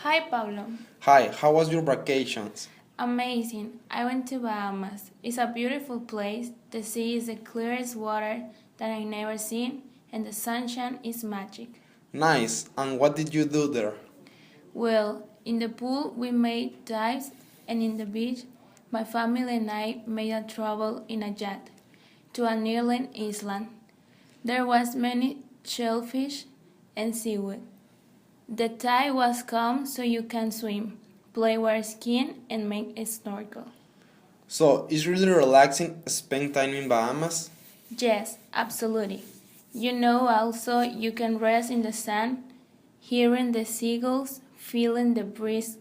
Hi Pablo. Hi, how was your vacations? Amazing. I went to Bahamas. It's a beautiful place. The sea is the clearest water that I never seen and the sunshine is magic. Nice, and what did you do there? Well, in the pool we made dives and in the beach my family and I made a travel in a yacht to an island island. There was many shellfish and seaweed. The tide was calm so you can swim, play water skiing and make a snorkel. So, it's really relaxing spend time in Bahamas? Yes, absolutely. You know also you can rest in the sand, hearing the seagulls, feeling the breeze,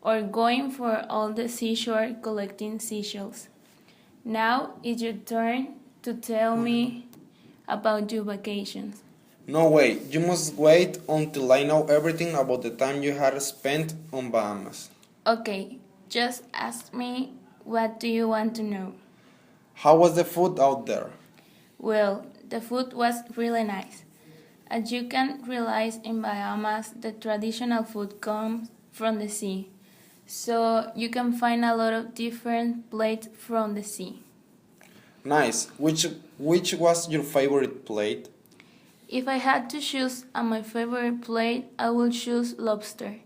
or going for all the seashore collecting seashells. Now it's your turn to tell me about your vacations. No way, you must wait until I know everything about the time you had spent on Bahamas. Okay, just ask me what do you want to know? How was the food out there? Well, the food was really nice. As you can realize in Bahamas, the traditional food comes from the sea. So you can find a lot of different plates from the sea. Nice. Which was your favorite plate? If I had to choose my favorite plate, I would choose lobster.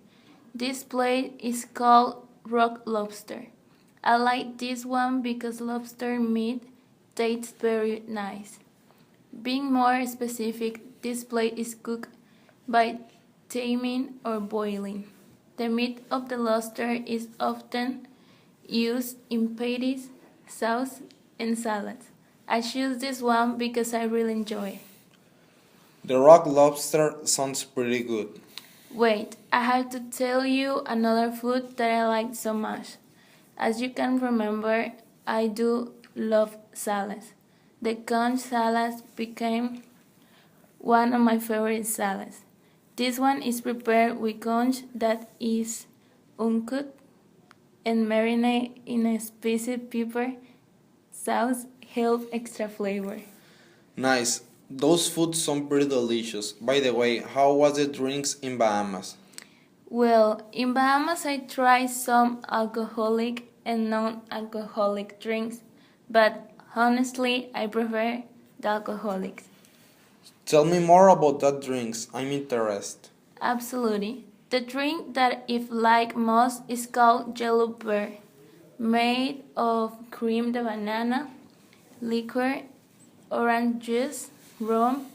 This plate is called rock lobster. I like this one because lobster meat tastes very nice. Being more specific, this plate is cooked by steaming or boiling. The meat of the lobster is often used in patties, sauce, and salads. I choose this one because I really enjoy it. The rock lobster sounds pretty good. Wait, I have to tell you another food that I like so much. As you can remember, I do love salads. The conch salad became one of my favorite salads. This one is prepared with conch that is uncooked and marinated in a spicy pepper sauce help extra flavor. Nice. Those foods sound pretty delicious. By the way, how was the drinks in Bahamas? Well, in Bahamas I tried some alcoholic and non-alcoholic drinks, but honestly I prefer the alcoholics. Tell me more about that drinks. I'm interested. Absolutely. The drink that I like most is called Yellow Bear, made of cream de banana, liquor, orange juice, rum,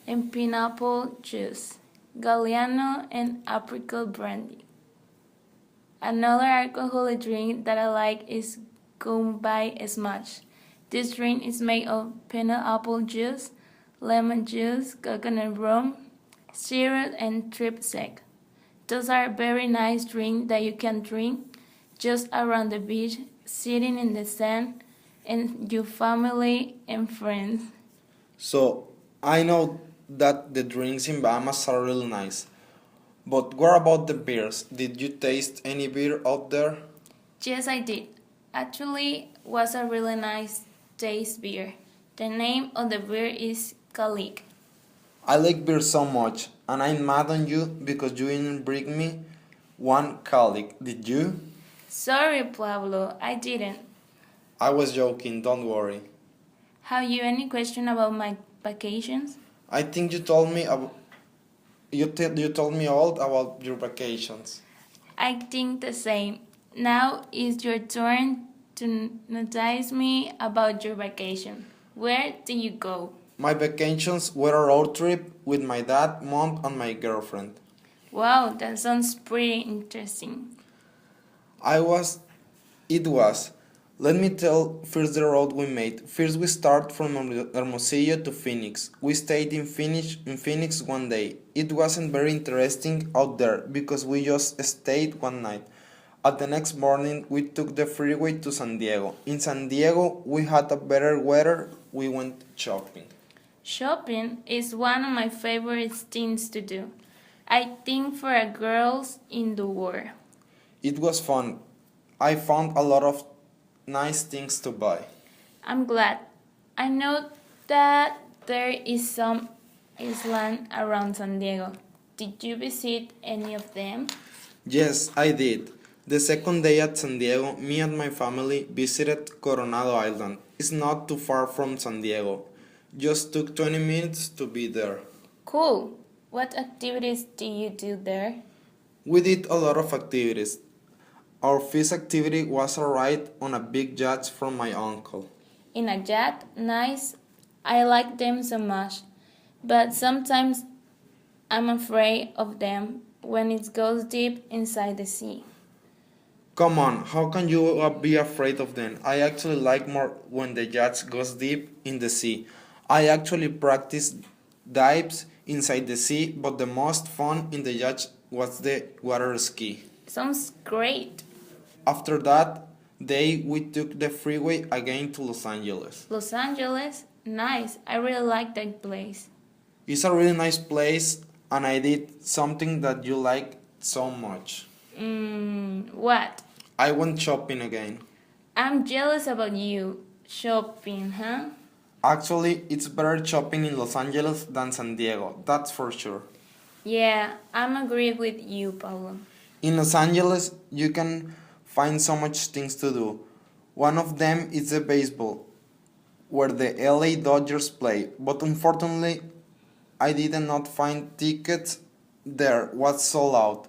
and pineapple juice, Galliano, and apricot brandy. Another alcoholic drink that I like is Gumbay Smash. This drink is made of pineapple juice, lemon juice, coconut rum, syrup, and trip sec. Those are very nice drinks that you can drink just around the beach, sitting in the sand, and your family and friends. So, I know that the drinks in Bahamas are really nice. But what about the beers? Did you taste any beer out there? Yes, I did. Actually, was a really nice taste beer. The name of the beer is Kalik. I like beer so much, and I'm mad on you because you didn't bring me one calic, did you? Sorry, Pablo, I didn't. I was joking, don't worry. Have you any question about my vacations? I think you told me all about your vacations. I think the same. Now is your turn to notice me about your vacation. Where did you go? My vacations were a road trip with my dad, mom, and my girlfriend. Wow, that sounds pretty interesting. I was It was. Let me tell first the road we made. First we start from Hermosillo to Phoenix. We stayed in Phoenix one day. It wasn't very interesting out there because we just stayed one night. At the next morning we took the freeway to San Diego. In San Diego we had a better weather. We went shopping. Shopping is one of my favorite things to do. I think for a girls in the world. It was fun. I found a lot of nice things to buy. I'm glad. I know that there is some island around San Diego. Did you visit any of them? Yes, I did. The second day at San Diego, me and my family visited Coronado Island. It's not too far from San Diego. Just took 20 minutes to be there. Cool. What activities do you do there? We did a lot of activities. Our first activity was a ride on a big yacht from my uncle. In a yacht? Nice. I like them so much. But sometimes I'm afraid of them when it goes deep inside the sea. Come on, how can you be afraid of them? I actually like more when the yacht goes deep in the sea. I actually practiced dives inside the sea, but the most fun in the yacht was the water ski. Sounds great. After that day, we took the freeway again to Los Angeles. Los Angeles? Nice. I really like that place. It's a really nice place, and I did something that you like so much. What? I went shopping again. I'm jealous about you. Shopping, huh? Actually, it's better shopping in Los Angeles than San Diego, that's for sure. Yeah, I'm agree with you, Pablo. In Los Angeles, you can find so much things to do. One of them is the baseball, where the LA Dodgers play, but unfortunately, I did not find tickets there. Was sold out.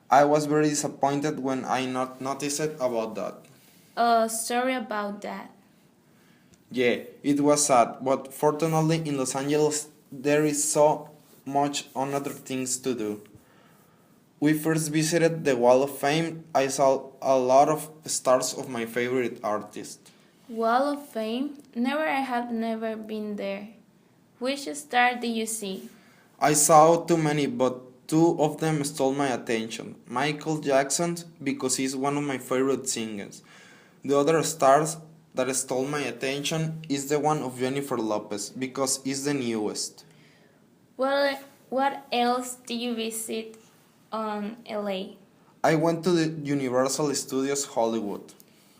I was very disappointed when I not noticed about that. Sorry about that. Yeah, it was sad, but fortunately in Los Angeles there is so much other things to do. We first visited the Wall of Fame. I saw a lot of stars of my favorite artists. Wall of Fame? I have never been there. Which star did you see? I saw too many, but two of them stole my attention. Michael Jackson, because he's one of my favorite singers. The other stars that stole my attention is the one of Jennifer Lopez, because he's the newest. What else did you visit on LA? I went to the Universal Studios Hollywood.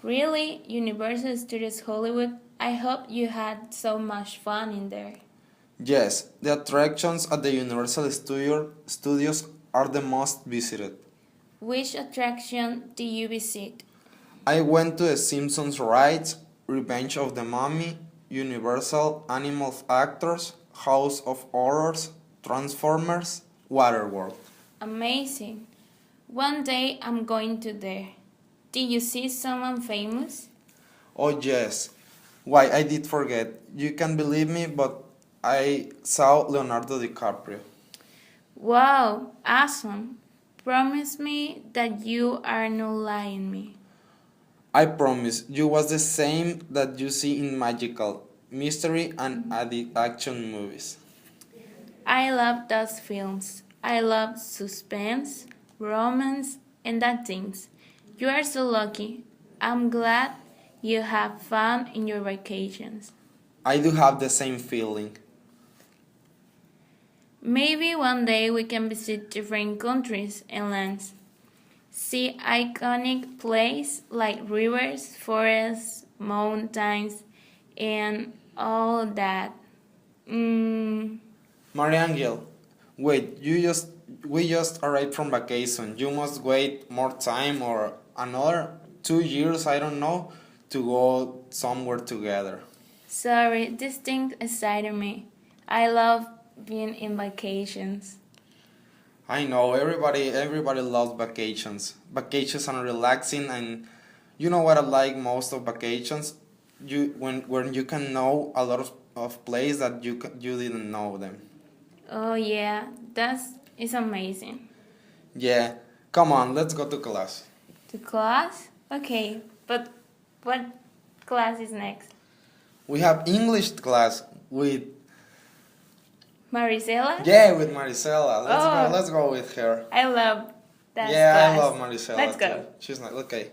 Really? Universal Studios Hollywood? I hope you had so much fun in there. Yes, the attractions at the Universal Studios are the most visited. Which attraction did you visit? I went to the Simpsons rides, Revenge of the Mummy, Universal Animal Actors, House of Horrors, Transformers, Waterworld. Amazing. One day I'm going to there. Did you see someone famous? Oh yes. Why, I did forget. You can believe me, but I saw Leonardo DiCaprio. Wow, awesome. Promise me that you are not lying me. I promise, you was the same that you see in magical, mystery and action movies. I love those films. I love suspense, romance, and that things. You are so lucky. I'm glad you have fun in your vacations. I do have the same feeling. Maybe one day we can visit different countries and lands. See iconic places like rivers, forests, mountains, and all that. Mariangel, wait, we just arrived from vacation. You must wait more time or another 2 years, I don't know, to go somewhere together. Sorry, this thing excited me. I love being in vacations. I know everybody loves vacations. Vacations are relaxing, and you know what I like most of vacations? When you can know a lot of places that you didn't know them. Oh yeah, it's amazing. Yeah, come on, let's go to class. To class? Okay, but what class is next? We have English class with Marisela? yeah, with Marisela. Oh. Let's go with her. I love that Yeah, class. I love Marisela. Let's too. go. She's not okay.